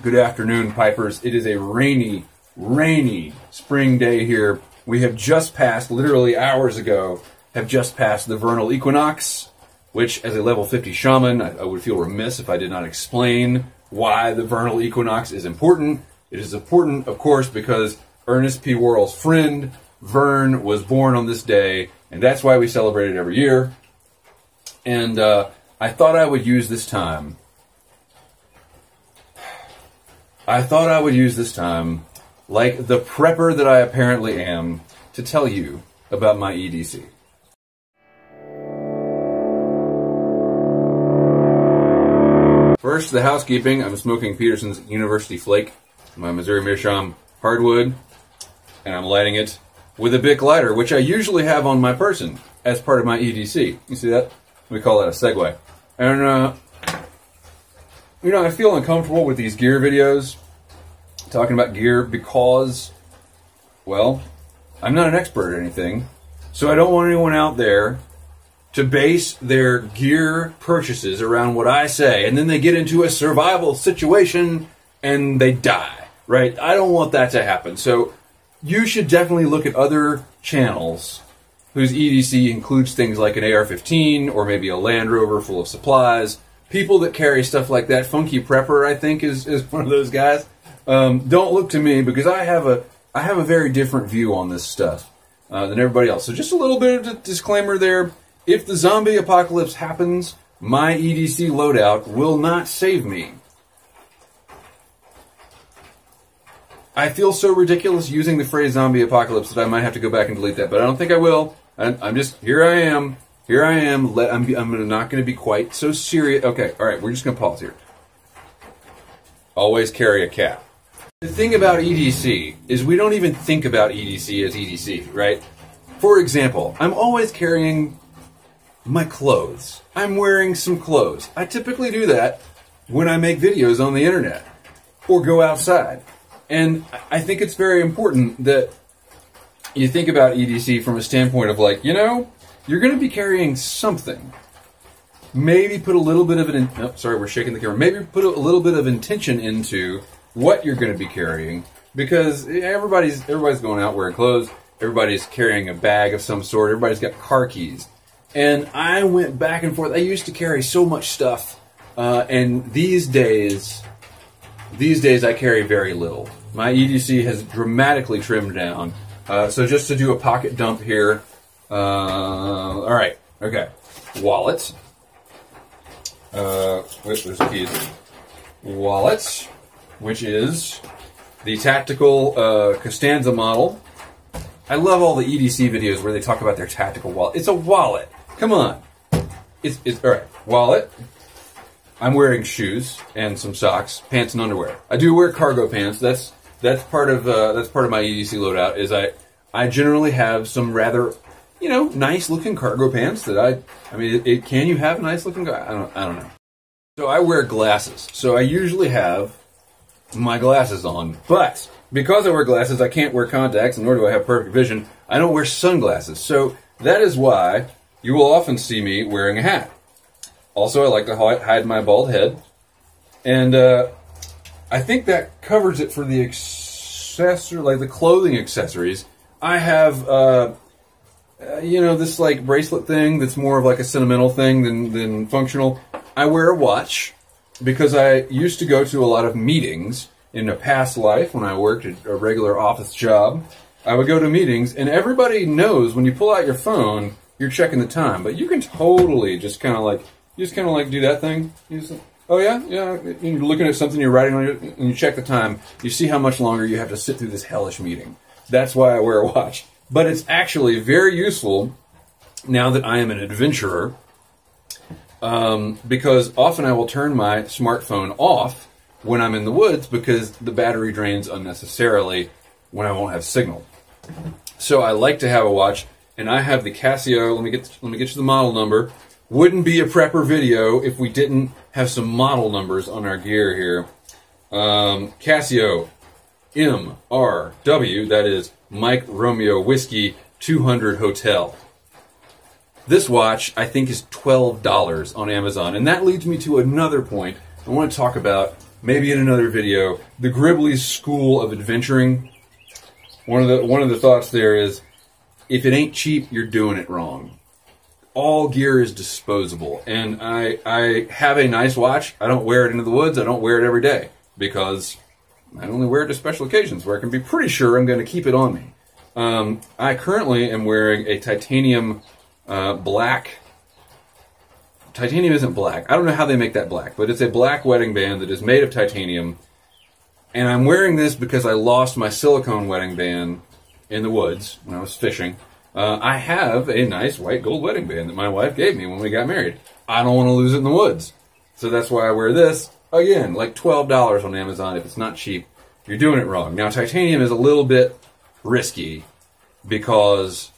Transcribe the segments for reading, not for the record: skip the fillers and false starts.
Good afternoon, Pipers. It is a rainy, rainy spring day here. We have just passed, literally hours ago, have just passed the vernal equinox, which, as a level 50 shaman, I would feel remiss if I did not explain why the vernal equinox is important. It is important, of course, because Ernest P. Worrell's friend, Vern, was born on this day, and that's why we celebrate it every year. And I thought I would use this time. like the prepper that I apparently am, to tell you about my EDC. First, the housekeeping. I'm smoking Peterson's University Flake, my Missouri Meerschaum hardwood, and I'm lighting it with a Bic lighter, which I usually have on my person as part of my EDC. You see that? We call that a segue. And, you know, I feel uncomfortable with these gear videos, talking about gear, because, well, I'm not an expert at anything, so I don't want anyone out there to base their gear purchases around what I say, and then they get into a survival situation and they die, right? I don't want that to happen. So you should definitely look at other channels whose EDC includes things like an AR-15 or maybe a Land Rover full of supplies. People that carry stuff like that. Funky Prepper, I think, is one of those guys. Don't look to me, because I have a very different view on this stuff than everybody else. So just a little bit of a disclaimer there. If the zombie apocalypse happens, my EDC loadout will not save me. I feel so ridiculous using the phrase zombie apocalypse that I might have to go back and delete that, but I don't think I will. I'm just, here I am. I'm not going to be quite so serious. Okay, all right, we're just going to pause here. Always carry a cap. The thing about EDC is we don't even think about EDC as EDC, right? For example, I'm always carrying my clothes. I'm wearing some clothes. I typically do that when I make videos on the internet or go outside. And I think it's very important that you think about EDC from a standpoint of, like, you know, you're going to be carrying something. Maybe put a little bit of an... Oh, sorry, we're shaking the camera. Maybe put a little bit of intention into what you're going to be carrying, because everybody's going out wearing clothes. Everybody's carrying a bag of some sort. Everybody's got car keys. And I went back and forth. I used to carry so much stuff, and these days I carry very little. My EDC has dramatically trimmed down. So just to do a pocket dump here. All right, okay. Wallet. Wait, there's the keys. Wallet, which is the tactical Costanza model. I love all the EDC videos where they talk about their tactical wallet. It's a wallet. Come on. It's all right. Wallet. I'm wearing shoes and some socks, pants and underwear. I do wear cargo pants. That's part of my EDC loadout. Is I generally have some rather, you know, nice looking cargo pants that I mean, can you have nice looking? I don't know. So I wear glasses. So I usually have my glasses on, but because I wear glasses, I can't wear contacts, nor do I have perfect vision. I don't wear sunglasses. So that is why you will often see me wearing a hat. Also, I like to hide my bald head, and I think that covers it for the like the clothing accessories. I have, you know, this like bracelet thing that's more of like a sentimental thing than functional. I wear a watch because I used to go to a lot of meetings in a past life when I worked at a regular office job. I would go to meetings, and everybody knows when you pull out your phone, you're checking the time, but you can totally just kind of like do that thing. Oh yeah, you're looking at something you're writing on, and you check the time. You see how much longer you have to sit through this hellish meeting. That's why I wear a watch. But it's actually very useful now that I am an adventurer, because often I will turn my smartphone off when I'm in the woods because the battery drains unnecessarily when I won't have signal. So I like to have a watch, and I have the Casio. Let me get you the model number. Wouldn't be a prepper video if we didn't have some model numbers on our gear here. Casio MRW, that is Mike Romeo Whiskey 200 Hotel. This watch, I think, is $12 on Amazon. And that leads me to another point. I want to talk about maybe in another video, the Gribbly's school of adventuring. One of the thoughts there is, if it ain't cheap, you're doing it wrong. All gear is disposable, and I have a nice watch. I don't wear it into the woods. I don't wear it every day because I only wear it to special occasions where I can be pretty sure I'm going to keep it on me. I currently am wearing a titanium black. Titanium isn't black. I don't know how they make that black, but it's a black wedding band that is made of titanium. And I'm wearing this because I lost my silicone wedding band in the woods when I was fishing. I have a nice white gold wedding band that my wife gave me when we got married. I don't want to lose it in the woods. So that's why I wear this. Again, like $12 on Amazon. If it's not cheap, you're doing it wrong. Now, titanium is a little bit risky because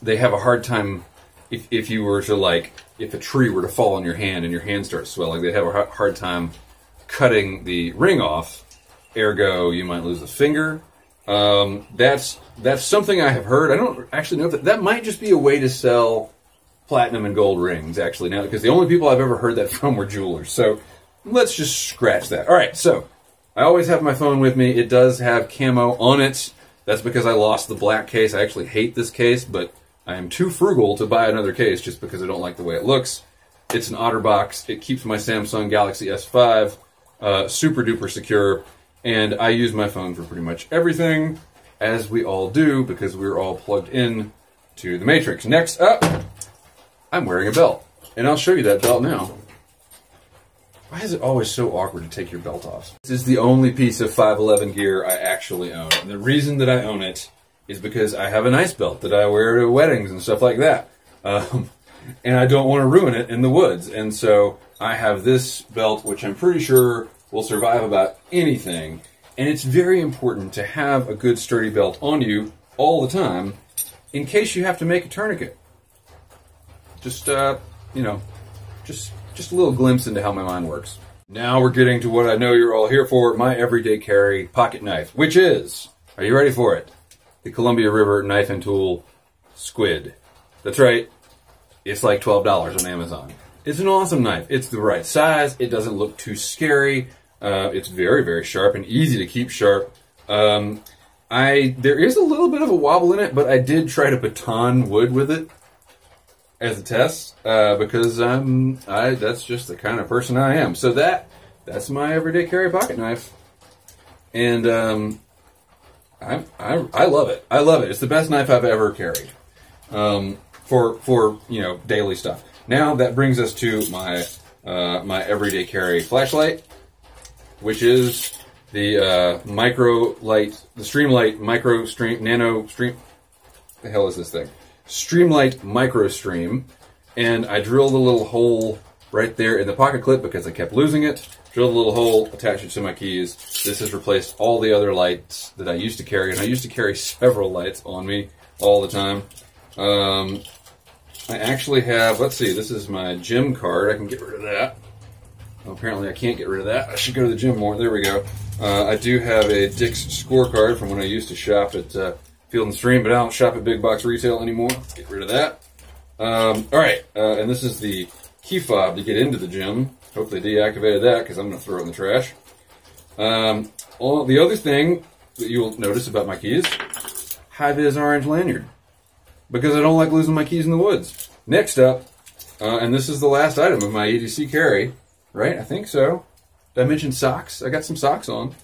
they have a hard time, if you were to, like, if a tree were to fall on your hand and your hand starts swelling, they'd have a hard time cutting the ring off. Ergo, you might lose a finger. That's something I have heard. I don't actually know that might just be a way to sell platinum and gold rings, actually, now, because the only people I've ever heard that from were jewelers. So let's just scratch that. All right, so I always have my phone with me. It does have camo on it. That's because I lost the black case. I actually hate this case, but I am too frugal to buy another case just because I don't like the way it looks. It's an OtterBox. It keeps my Samsung Galaxy S5 super duper secure, and I use my phone for pretty much everything, as we all do, because we're all plugged in to the Matrix. Next up, I'm wearing a belt, and I'll show you that belt now. Why is it always so awkward to take your belt off? This is the only piece of 511 gear I actually own. And the reason that I own it is because I have a nice belt that I wear to weddings and stuff like that. And I don't want to ruin it in the woods. And so I have this belt, which I'm pretty sure will survive about anything. And it's very important to have a good sturdy belt on you all the time in case you have to make a tourniquet. Just, you know, just a little glimpse into how my mind works. Now we're getting to what I know you're all here for, my everyday carry pocket knife, which is, are you ready for it? The Columbia River Knife and Tool Squid. That's right, it's like $12 on Amazon. It's an awesome knife. It's the right size. It doesn't look too scary. It's very, very sharp and easy to keep sharp. There is a little bit of a wobble in it, but I did try to baton wood with it as a test, because that's just the kind of person I am. So that's my everyday carry pocket knife, and I love it. I love it. It's the best knife I've ever carried for you know, daily stuff. Now that brings us to my my everyday carry flashlight, which is the Streamlight Micro Stream Nano Stream. The hell is this thing? Streamlight Micro Stream, and I drilled a little hole right there in the pocket clip because I kept losing it. Drilled a little hole, attached it to my keys. This has replaced all the other lights that I used to carry, and I used to carry several lights on me all the time. I actually have, let's see, this is my gym card. I can get rid of that. Well, apparently I can't get rid of that. I should go to the gym more. There we go. I do have a Dick's scorecard from when I used to shop at Field and Stream, but I don't shop at big box retail anymore. Let's get rid of that. All right, and this is the key fob to get into the gym. Hopefully deactivated that because I'm going to throw it in the trash. The other thing that you'll notice about my keys, high-vis orange lanyard, because I don't like losing my keys in the woods. Next up, and this is the last item of my EDC carry, right? I think so. Did I mention socks? I got some socks on.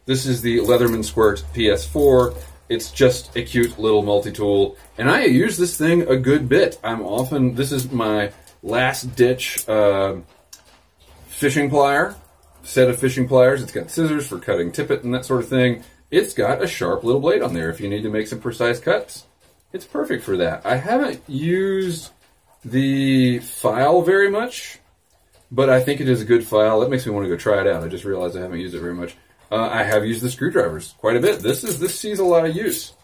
This is the Leatherman Squirt PS4. It's just a cute little multi-tool, and I use this thing a good bit. This is my last-ditch fishing plier, set of fishing pliers. It's got scissors for cutting tippet and that sort of thing. It's got a sharp little blade on there if you need to make some precise cuts. It's perfect for that. I haven't used the file very much, but I think it is a good file. That makes me want to go try it out. I just realized I haven't used it very much. I have used the screwdrivers quite a bit. This sees a lot of use.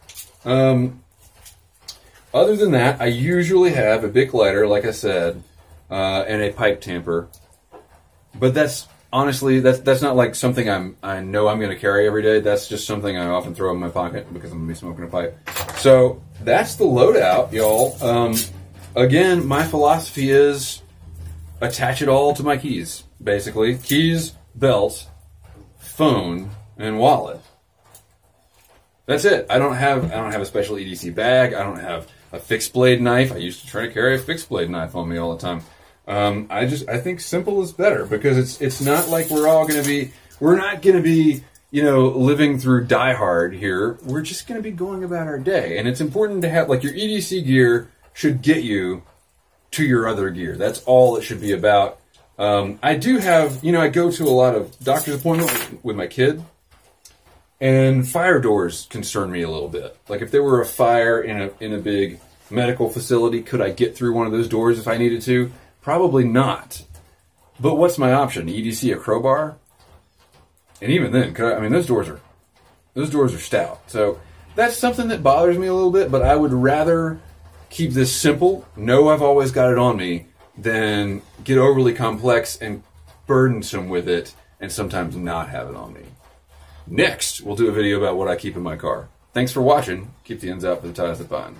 Other than that, I usually have a Bic lighter, like I said, and a pipe tamper. But that's honestly that's not like something I know I'm going to carry every day. That's just something I often throw in my pocket because I'm going to be smoking a pipe. So that's the loadout, y'all. Again, my philosophy is attach it all to my keys, basically. Keys, belt, phone, and wallet. That's it. I don't have a special EDC bag. I don't have a fixed blade knife. I used to try to carry a fixed blade knife on me all the time. I think simple is better, because it's not like we're not going to be, you know, living through Die Hard here. We're just going to be going about our day. And it's important to have, like, your EDC gear should get you to your other gear. That's all it should be about. I do have, you know, I go to a lot of doctor's appointments with my kid, and fire doors concern me a little bit. Like, if there were a fire in a big medical facility, could I get through one of those doors if I needed to? Probably not. But what's my option? EDC a crowbar? And even then, those doors are stout. So that's something that bothers me a little bit, but I would rather keep this simple, know I've always got it on me, than get overly complex and burdensome with it and sometimes not have it on me. Next, we'll do a video about what I keep in my car. Thanks for watching. Keep the ends out for the ties that bind.